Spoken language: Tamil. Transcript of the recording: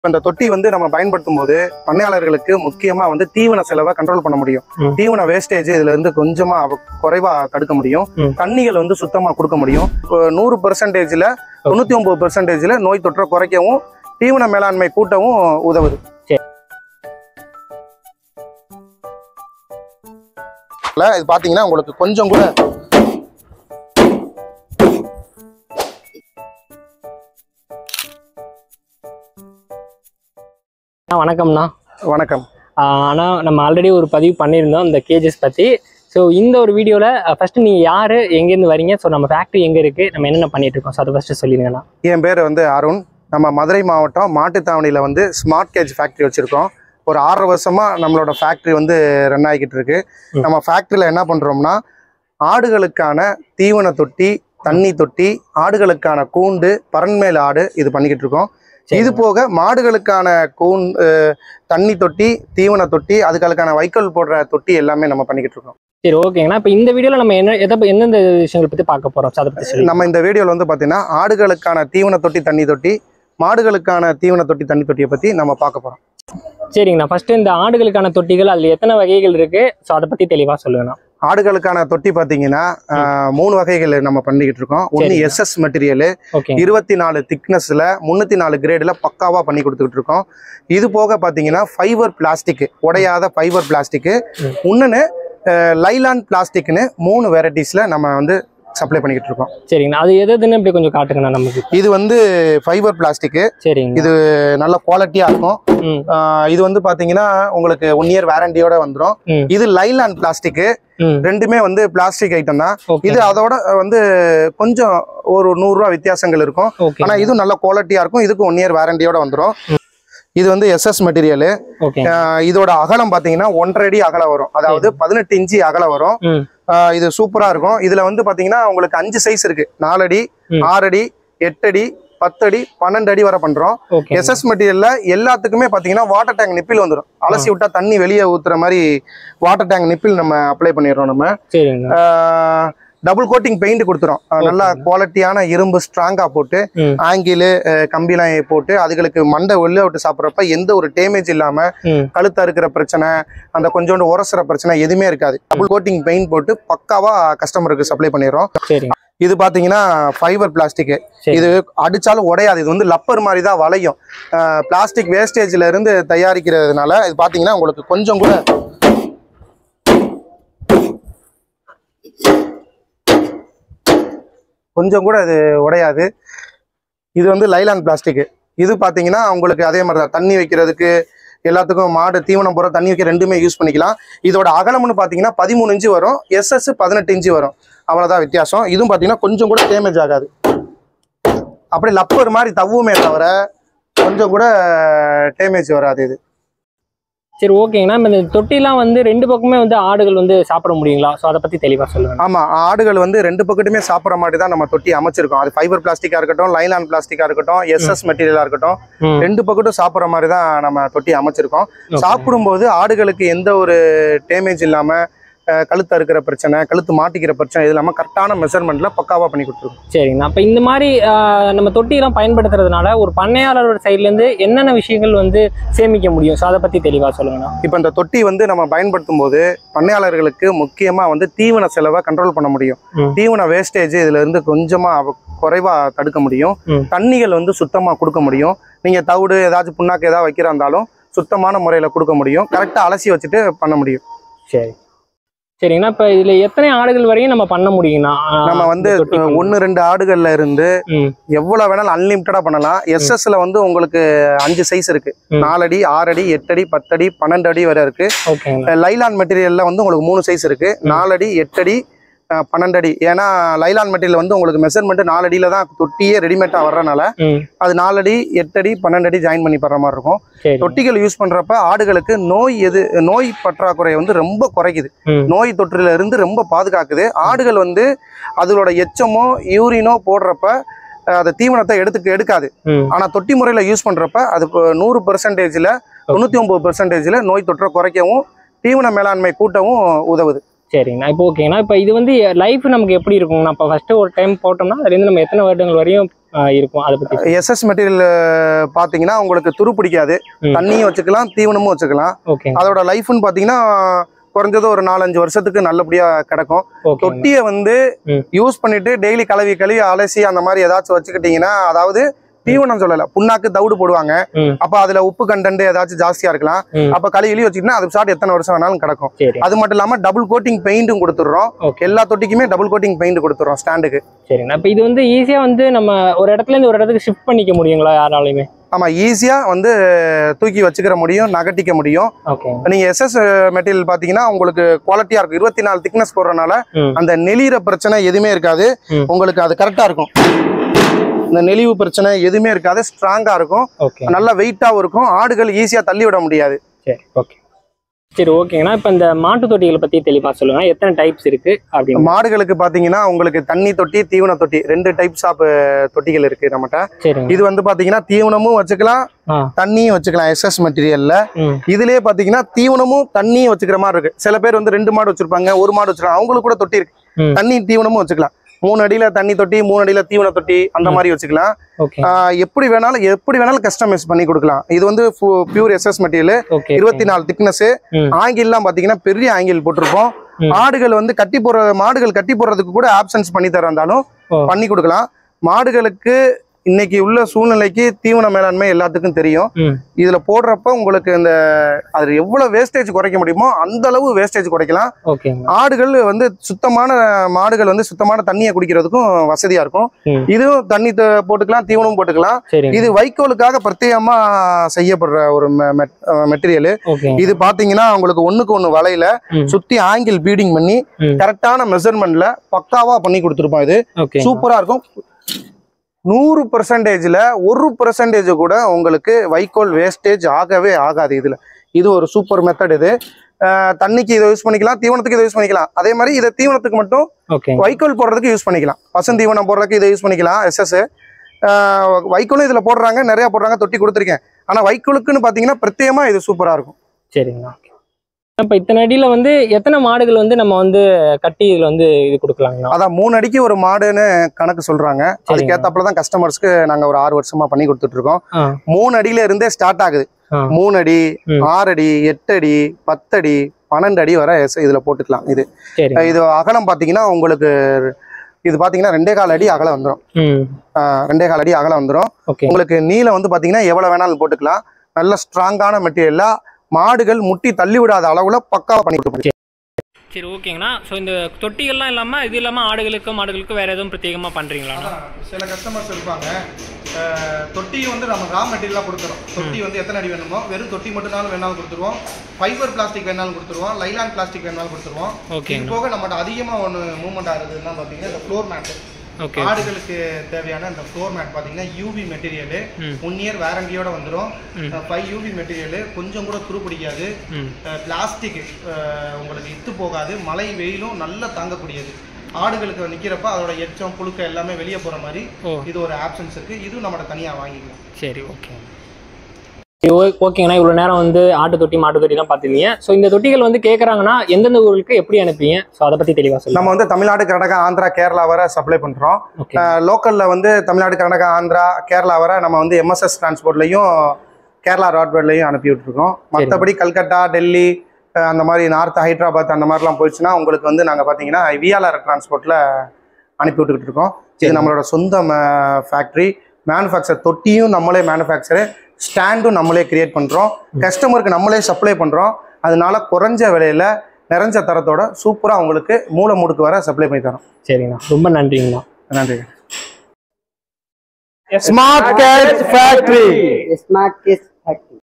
இந்த தொட்டி வந்து நம்ம பயன்படுத்தும் போது பண்ணையாளர்களுக்கு முக்கியமா வந்து தீவன செலவை கண்ட்ரோல் பண்ண முடியும். தீவன வேஸ்டேஜ் இதுல இருந்து கொஞ்சமா குறைவா தடுக்க முடியும். தண்ணிகள் வந்து சுத்தமா கொடுக்க முடியும். 100%ல 99%ல நோய் தொற்றை குறைக்கவும் தீவன மேலாண்மை கூட்டவும் உதவுது. இது பாத்தீங்கன்னா உங்களுக்கு கொஞ்சம் கூட வணக்கம்ண்ணா. வணக்கம். ஆனால் நம்ம ஆல்ரெடி ஒரு பதிவு பண்ணியிருந்தோம் இந்த கேஜஸ் பற்றி. ஸோ இந்த ஒரு வீடியோவில் ஃபஸ்ட்டு நீங்கள் யார், எங்கேருந்து வரீங்க, ஸோ நம்ம ஃபேக்ட்ரி எங்கே இருக்குது, நம்ம என்னென்ன பண்ணிட்டு இருக்கோம், ஸோ அதை ஃபஸ்ட்டு சொல்லிடுங்கண்ணா. என் பேர் வந்து அருண். நம்ம மதுரை மாவட்டம் மாட்டுத்தாவணியில் வந்து ஸ்மார்ட் கேஜ் ஃபேக்ட்ரி வச்சுருக்கோம். ஒரு 6 வருஷமாக நம்மளோட ஃபேக்ட்ரி வந்து ரன் ஆகிக்கிட்டு இருக்கு. நம்ம ஃபேக்ட்ரியில் என்ன பண்ணுறோம்னா, ஆடுகளுக்கான தீவன தொட்டி, தண்ணி தொட்டி, ஆடுகளுக்கான கூண்டு, பரண்மேல் ஆடு இது பண்ணிக்கிட்டு இருக்கோம். இது போக மாடுகளுக்கான தண்ணி தொட்டி, தீவன தொட்டி, அதுகளுக்கான வைக்கோல் போடுற தொட்டி எல்லாமே நம்ம பண்ணிக்கிட்டு இருக்கோம். சரி, ஓகேங்கண்ணா. இப்போ இந்த வீடியோவில் நம்ம எந்தெந்த விஷயங்களை பற்றி பார்க்க போகிறோம், அதை பற்றி சொல்லி. நம்ம இந்த வீடியோவில் வந்து பார்த்தீங்கன்னா ஆடுகளுக்கான தீவன தொட்டி, தண்ணி தொட்டி, மாடுகளுக்கான தீவன தொட்டி, தண்ணி தொட்டியை பற்றி நம்ம பார்க்க போகிறோம். சரிங்கண்ணா. ஃபஸ்ட்டு இந்த ஆடுகளுக்கான தொட்டிகள் அதில் எத்தனை வகைகள் இருக்குது, ஸோ அதை பற்றி தெளிவாக சொல்லுங்கண்ணா. ஆடுகளுக்கான தொட்டி பார்த்தீங்கன்னா 3 வகைகள் நம்ம பண்ணிக்கிட்டு இருக்கோம். ஒன்று SS மெட்டீரியலு, 24 திக்னஸ்ல 304 கிரேடில் பக்காவாக பண்ணி கொடுத்துக்கிட்டு இருக்கோம். இது போக பார்த்தீங்கன்னா ஃபைபர் பிளாஸ்டிக், உடையாத ஃபைபர் பிளாஸ்டிக்கு, இன்னொன்று லைலான் பிளாஸ்டிக்னு 3 வெரைட்டிஸில் நம்ம வந்து சப்ளை பண்ணிக்கிட்டு இருக்கோம். சரிங்கண்ணா. அது எதுன்னு இப்படி கொஞ்சம் காட்டுங்கண்ணா நமக்கு. இது வந்து ஃபைபர் பிளாஸ்டிக்கு. சரிங்க. இது நல்ல குவாலிட்டியாக இருக்கும். இது வந்து பார்த்தீங்கன்னா உங்களுக்கு 1 இயர் வாரண்டியோட வந்துடும். இது லைலான் பிளாஸ்டிக்கு. ரெண்டுமே வந்து பிளாஸ்டிக் ஐட்டம் தான். இது அதோட வந்து கொஞ்சம் ஒரு 100 ரூபா வித்தியாசங்கள் இருக்கும். ஆனா இது நல்ல குவாலிட்டியா இருக்கும். இதுக்கு 1 இயர் வாரண்டியோட வந்துடும். இது வந்து SS மெட்டீரியலு. இதோட அகலம் பாத்தீங்கன்னா 1.5 அடி அகலம் வரும். அதாவது 18 இன்ச்சு அகலம் வரும். இது சூப்பரா இருக்கும். இதுல வந்து பாத்தீங்கன்னா உங்களுக்கு 5 சைஸ் இருக்கு. 4 அடி, 6 அடி, 8 அடி, 10 அடி, 12 அடி வரை பண்றோம். SS மெட்டீரியல்ல எல்லாத்துக்குமே பாத்தீங்கன்னா வாட்டர் டேங்க் நிப்பில் வந்துடும். அலசி விட்டா தண்ணி வெளியே ஊத்துற மாதிரி வாட்டர் டேங்க் நிப்பில் நம்ம அப்ளை பண்ணிடுறோம். நம்ம டபுள் கோட்டிங் பெயிண்ட் கொடுத்துறோம். நல்லா குவாலிட்டியான இரும்பு ஸ்ட்ராங்கா போட்டு ஆங்கிள் கம்பிலாம் போட்டு அதுகளுக்கு மண்டை வெளில விட்டு சாப்பிட்றப்ப எந்த ஒரு டேமேஜ் இல்லாம கழுத்தா இருக்கிற பிரச்சனை, அந்த கொஞ்சோண்டு உரசுற பிரச்சனை எதுவுமே இருக்காது. டபுள் கோட்டிங் பெயிண்ட் போட்டு பக்காவா கஸ்டமருக்கு சப்ளை பண்ணிடுறோம். இது பாத்தீங்கன்னா ஃபைபர் பிளாஸ்டிக். இது அடிச்சாலும் உடையாது. இது வந்து லப்பர் மாதிரி தான் வளையும். பிளாஸ்டிக் வேஸ்டேஜ்ல இருந்து தயாரிக்கிறதுனால இது பாத்தீங்கன்னா உங்களுக்கு கொஞ்சம் கூட இது உடையாது. இது வந்து லைலான் பிளாஸ்டிக். இது பாத்தீங்கன்னா உங்களுக்கு அதே மாதிரி தான் தண்ணி வைக்கிறதுக்கு எல்லாத்துக்கும், மாடு தீவனம் போற தண்ணி வைக்க ரெண்டுமே யூஸ் பண்ணிக்கலாம். இதோட அகலம்னு பாத்தீங்கன்னா 13 இன்ச்சு வரும். SS 18 இன்ச்சு வரும். அவ்வளவுதான் வித்தியாசம். இதுவும் பாத்தீங்கன்னா கொஞ்சம் கூட டேமேஜ் ஆகாது. அப்படி லப்பர் மாதிரி தவ்வுமே தவிர கொஞ்சம் கூட டேமேஜ் வராது இது. சரி, ஓகேங்கண்ணா. இந்த தொட்டிலாம் வந்து 2 பக்கமே வந்து ஆடுகள் வந்து சாப்பிட முடியுங்களா, ஸோ அதை பற்றி தெளிவாக சொல்லுங்கள். ஆமாம், ஆடுகள் வந்து 2 பக்கத்துமே சாப்பிட்ற மாதிரி தான் நம்ம தொட்டி அமைச்சிருக்கோம். அது ஃபைபர் பிளாஸ்டிக்காக இருக்கட்டும், லைலான் பிளாஸ்டிக்காக இருக்கட்டும், SS மெட்டீரியலாக இருக்கட்டும், 2 பக்கட்டும் சாப்பிட்ற மாதிரி தான் நம்ம தொட்டி அமைச்சிருக்கோம். சாப்பிடும்போது ஆடுகளுக்கு எந்த ஒரு டேமேஜ் இல்லாமல், கழுத்து அறுக்கிற பிரச்சனை, கழுத்து மாட்டிக்கிற பிரச்சனை இது இல்லாமல் கரெக்டான மெஷர்மெண்ட்ல பக்காவா பண்ணி கொடுத்துருக்கோம். சரிங்கண்ணா. அப்போ இந்த மாதிரி நம்ம தொட்டியெல்லாம் பயன்படுத்துறதுனால ஒரு பண்ணையாளரோட சைட்லேருந்து என்னென்ன விஷயங்கள் வந்து சேமிக்க முடியும், ஸோ அதை பற்றி தெளிவாக சொல்லுங்கண்ணா. இப்போ இந்த தொட்டி வந்து நம்ம பயன்படுத்தும் போது பண்ணையாளர்களுக்கு முக்கியமாக வந்து தீவன செலவை கண்ட்ரோல் பண்ண முடியும். தீவன வேஸ்டேஜ் இதுல இருந்து கொஞ்சமா குறைவா தடுக்க முடியும். தண்ணிகள் வந்து சுத்தமாக கொடுக்க முடியும். நீங்கள் தவிடு ஏதாச்சும் புண்ணாக்கு ஏதாவது வைக்கிறா இருந்தாலும் சுத்தமான முறையில் கொடுக்க முடியும். கரெக்டாக அலசி வச்சுட்டு பண்ண முடியும். சரி, சரிங்கண்ணா. இப்போ இதில் எத்தனை ஆடுகள் வரையும் நம்ம பண்ண முடியுங்கண்ணா? நம்ம வந்து 1-2 ஆடுகள்ல இருந்து எவ்வளவு வேணாலும் அன்லிமிட்டடா பண்ணலாம். SSல வந்து உங்களுக்கு 5 சைஸ் இருக்கு. 4 அடி, 6 அடி, 8 அடி, 10 அடி, 12 அடி வரை இருக்கு. லைலான் மெட்டீரியல்ல வந்து உங்களுக்கு 3 சைஸ் இருக்கு. 4 அடி, 8 அடி, 12 அடி. ஏன்னா லைலான் மெட்டீரியல் வந்து உங்களுக்கு மெஷர்மெண்ட் 4 அடியில தான் தொட்டியே ரெடிமேட்டா வர்றதுனால அது 4 அடி, 8 அடி, 12 அடி ஜாயின் பண்ணி படுற மாதிரி இருக்கும். தொட்டிகள் யூஸ் பண்றப்ப ஆடுகளுக்கு நோய் பற்றாக்குறை வந்து ரொம்ப குறைக்குது. நோய் தொற்றில இருந்து ரொம்ப பாதுகாக்குது. ஆடுகள் வந்து அதோட எச்சமோ யூரினோ போடுறப்ப அந்த தீவனத்தை எடுக்காது. ஆனா தொட்டி முறையில யூஸ் பண்றப்ப அது 100%ல 99%ல நோய் தொற்றை குறைக்கவும் தீவன மேலாண்மை கூட்டவும் உதவுது. சரிங்கண்ணா. இப்போ ஓகேங்கண்ணா, இப்போ இது வந்து லைஃப் நமக்கு எப்படி இருக்குங்கண்ணா? இப்போ ஃபர்ஸ்ட் ஒரு டைம் போட்டோம்னா அதுலேருந்து நம்ம எத்தனை வருடங்கள் வரையும் இருக்கும் அதை பற்றி? எஸ்எஸ் மெட்டீரியல் பார்த்தீங்கன்னா உங்களுக்கு துரு பிடிக்காது, தண்ணியும் வச்சுக்கலாம் தீவனமும் வச்சுக்கலாம். ஓகே. அதோட லைஃப்னு பார்த்தீங்கன்னா குறைஞ்சது ஒரு 4-5 வருஷத்துக்கு நல்லபடியா கிடக்கும். தொட்டியை வந்து யூஸ் பண்ணிட்டு டெய்லி கழுவி அலசி அந்த மாதிரி ஏதாச்சும் வச்சுக்கிட்டீங்கன்னா, அதாவது தீவனம் சொல்லல, புண்ணாக்கு தவிடு போடுவாங்க, அப்ப அதுல உப்பு கண்டென்ட் ஏதாச்சும் ஜாஸ்தியா இருக்கலாம், அப்ப கழுவி வச்சுக்கிட்டா அது சாப்பிட்டு எத்தனை வருஷம் வேணாலும் கிடக்கும். அது மட்டும் இல்லாம டபுள் கோட்டிங் பெயிண்டும் கொடுத்துடுறோம், எல்லா தொட்டிக்குமே டபுள் கோட்டிங் பெயிண்ட் கொடுத்துடுறோம் ஸ்டாண்டுக்கு. சரிங்க. அப்ப இது வந்து ஈஸியா வந்து நம்ம ஒரு இடத்துல இருந்து ஒரு இடத்துக்கு ஷிஃப்ட் பண்ணிக்க முடியுங்களா யாராலையுமே? ஆமா, ஈஸியா வந்து தூக்கி வச்சுக்கிற முடியும், நகட்டிக்க முடியும். நீங்க எஸ்எஸ் மெட்டீரியல் பாத்தீங்கன்னா உங்களுக்கு குவாலிட்டியா இருக்கும். 24 திக்னஸ் போடுறதுனால அந்த நெளிகிற பிரச்சனை எதுவுமே இருக்காது, உங்களுக்கு அது கரெக்டா இருக்கும். இந்த நெளிவு பிரச்சனை எதுவுமே இருக்காது, ஸ்ட்ராங்கா இருக்கும், நல்லா வெயிட்டாவும் இருக்கும், ஆடுகள் ஈஸியா தள்ளி விட முடியாது. சரி ஓகேங்கண்ணா. இப்போ இந்த மாட்டு தொட்டிகளை பத்தி தெளிவா சொல்லுங்க, எத்தனை டைப்ஸ் இருக்கு அப்படின்னு? மாடுகளுக்கு பாத்தீங்கன்னா உங்களுக்கு தண்ணி தொட்டி, தீவன தொட்டி, 2 டைப்ஸ் ஆஃப் தொட்டிகள் இருக்கு நம்மகிட்ட. இது வந்து பாத்தீங்கன்னா தீவனமும் வச்சுக்கலாம், தண்ணியும் வச்சுக்கலாம். எஸ்எஸ் மெட்டீரியல்ல இதுலயே பாத்தீங்கன்னா தீவனமும் தண்ணியும் வச்சுக்கிற மாதிரி இருக்கு. சில பேர் வந்து 2 மாடு வச்சிருப்பாங்க, 1 மாடு வச்சிருக்காங்க, அவங்களுக்கு கூட தொட்டி இருக்கு, தண்ணி தீவனமும் வச்சுக்கலாம். 3 அடியில தண்ணி தொட்டி, 3 அடியில தீவன தொட்டி, அந்த மாதிரி வச்சுக்கலாம். எப்படி வேணாலும் கஸ்டமைஸ் பண்ணி கொடுக்கலாம். இது வந்து பியூர் எஸ்எஸ் மெட்டீரியல், 24 திக்னஸ். ஆங்கிள்லாம் பாத்தீங்கன்னா பெரிய ஆங்கிள் போட்டிருப்போம். ஆடுகள் வந்து மாடுகள் கட்டி போடுறதுக்கு கூட ஆப்ஷன்ஸ் பண்ணி தரந்தாலும் பண்ணி கொடுக்கலாம். மாடுகளுக்கு இன்னைக்கு உள்ள சூழ்நிலைக்கு தீவன மேலாண்மை எல்லாத்துக்கும் தெரியும். இதுல போடுறப்ப உங்களுக்கு இந்த அது எவ்வளவு வேஸ்டேஜ் குறைக்க முடியுமோ அந்த அளவு வேஸ்டேஜ் குறைக்கலாம். ஆடுகள் வந்து மாடுகள் வந்து சுத்தமான தண்ணியை குடிக்கிறதுக்கும் வசதியா இருக்கும். இதுவும் தண்ணி போட்டுக்கலாம், தீவனமும் போட்டுக்கலாம். இது வைக்கோலுக்காக பிரத்யேகமா செய்யப்படுற ஒரு மெட்டீரியல். இது பாத்தீங்கன்னா உங்களுக்கு 1க்கு 1 வலையில சுத்தி ஆங்கிள் பீடிங் பண்ணி கரெக்டான மெஷர்மெண்ட்ல பக்காவா பண்ணி கொடுத்துருப்போம். இது சூப்பரா இருக்கும். 100%ல 1% கூட உங்களுக்கு வைக்கோல் வேஸ்டேஜ் ஆகவே ஆகாது. இது ஒரு சூப்பர் மெத்தட். இது தண்ணிக்கு இதை யூஸ் பண்ணிக்கலாம், தீவனத்துக்கு இதை யூஸ் பண்ணிக்கலாம். அதே மாதிரி இதை தீவனத்துக்கு மட்டும் வைக்கோல் போடுறதுக்கு யூஸ் பண்ணிக்கலாம். பசுந்தீவனம் போடுறதுக்கு இதை யூஸ் பண்ணிக்கலாம். எஸ்எஸ் வைக்கோலும் இதுல போடுறாங்க, நிறைய போடுறாங்க, தொட்டி கொடுத்துருக்கேன். ஆனா வைக்கோலுக்குன்னு பாத்தீங்கன்னா பிரத்யேகமா இது சூப்பரா இருக்கும். சரிங்களா. இப்போ இத்தனை அடியில வந்து எத்தனை மாடுகள் வந்து நம்ம வந்து கட்டி இதுல வந்து இது கொடுக்கலாங்க? அதான் 3 அடிக்கு ஒரு மாடுன்னு கணக்கு சொல்றாங்க. அதுக்கேத்தாப்புலதான் கஸ்டமர்ஸ்க்கு நாங்க ஒரு 6 வருஷமா பண்ணி கொடுத்துட்டு இருக்கோம். 3 அடியில இருந்தே ஸ்டார்ட் ஆகுது. 3 அடி, 6 அடி, 8 அடி, 10 அடி, 12 அடி வரை இதுல போட்டுக்கலாம். இது அகலம் பாத்தீங்கன்னா உங்களுக்கு இது பாத்தீங்கன்னா 2.25 அடி அகலம் வந்துடும். 2.25 அடி அகலம் வந்துடும். உங்களுக்கு நீளம் வந்து பாத்தீங்கன்னா எவ்வளவு வேணாலும் போட்டுக்கலாம். நல்ல ஸ்ட்ராங்கான மெட்டீரியல்ல மாடுகள் முட்டி தள்ளி விடாத அளவுல பக்காவா பண்ணி கொடுப்போம். சரி ஓகேங்கண்ணா. ஸோ இந்த தொட்டிகள்லாம் இல்லாமல் இது இல்லாமல் மாடுகளுக்கு வேற எதுவும் பிரத்யேகமாக பண்ணுறீங்களா? சில கஸ்டமர்ஸ் இருப்பாங்க, தொட்டி வந்து நம்ம ரா மெட்டீரியலாக கொடுத்துருவோம். தொட்டி வந்து எத்தனை அடி வேணுமோ வெறும் தொட்டி மட்டும்னாலும் வேணாலும் கொடுத்துருவோம், ஃபைபர் பிளாஸ்டிக் வேணாலும் கொடுத்துருவோம், லைலான் பிளாஸ்டிக் வேணாலும் கொடுத்துருவோம். இது போக நம்மகிட்ட அதிகமாக ஒன்று மூவ்மெண்ட் ஆகுதுன்னா பார்த்தீங்கன்னா இந்த ஃப்ளோர் மேட்டு. ஆடுகளுக்கு தேவையான இந்த ஃப்ளோர் மேட் பாத்தீங்கன்னா யூவி மெட்டீரியல், 1 இயர் வாரண்டியோட வந்துடும். 5 யூவி மெட்டீரியல், கொஞ்சம் கூட துரு பிடிக்காது, பிளாஸ்டிக் உங்களுக்கு இத்து போகாது, மழை வெயிலும் நல்லா தாங்கக்கூடியது. ஆடுகளுக்கு நிக்கிறப்ப அதோட எச்சம் புழுக்க எல்லாமே வெளியே போற மாதிரி இது ஒரு ஆப்ஷன்ஸ் இருக்கு. இதுவும் நம்ம தனியா வாங்கிக்கலாம். சரி ஓகே ஓகேங்கண்ணா. இவ்வளோ நேரம் வந்து ஆட்டு தொட்டி மாட்டு தொட்டி தான் பார்த்துருந்தீங்க. ஸோ இந்த தொட்டிகள் வந்து கேட்குறாங்கன்னா எந்தெந்த ஊருக்கு எப்படி அனுப்பிங்க? ஸோ அதை பற்றி தெளிவாக சொல்லுங்கள். நம்ம வந்து தமிழ்நாடு, கர்நாடகா, ஆந்திரா, கேரளா வரை சப்ளை பண்ணுறோம். லோக்கலில் வந்து தமிழ்நாடு, கர்நாடகா, ஆந்திரா, கேரளா வரை நம்ம வந்து எம்எஸ்எஸ் டிரான்ஸ்போர்ட்லையும் கேரளா ராட்வேர்ட்லையும் அனுப்பி விட்டுருக்கோம். மற்றபடி கல்கட்டா, டெல்லி, அந்த மாதிரி நார்த் ஹைதராபாத் அந்த மாதிரிலாம் போயிடுச்சுன்னா உங்களுக்கு வந்து நாங்கள் பார்த்தீங்கன்னா விஆர்ஆர் டிரான்ஸ்போர்ட்டில் அனுப்பி விட்டுக்கிட்டு இருக்கோம். இது நம்மளோட சொந்த ஃபேக்ட்ரி. மேனுஃபேக்சர் தொட்டியும் நம்மளே மேனுஃபேக்சரு, ஸ்டாண்டும் நம்மளே கிரியேட் பண்ணுறோம், கஸ்டமருக்கு நம்மளே சப்ளை பண்ணுறோம். அதனால குறைஞ்ச விலையில் நிறைஞ்ச தரத்தோட சூப்பராக உங்களுக்கு மூளை முடுக்கு வர சப்ளை பண்ணி தரோம். சரிங்கண்ணா, ரொம்ப நன்றிங்கண்ணா. நன்றி. Smart gates factory.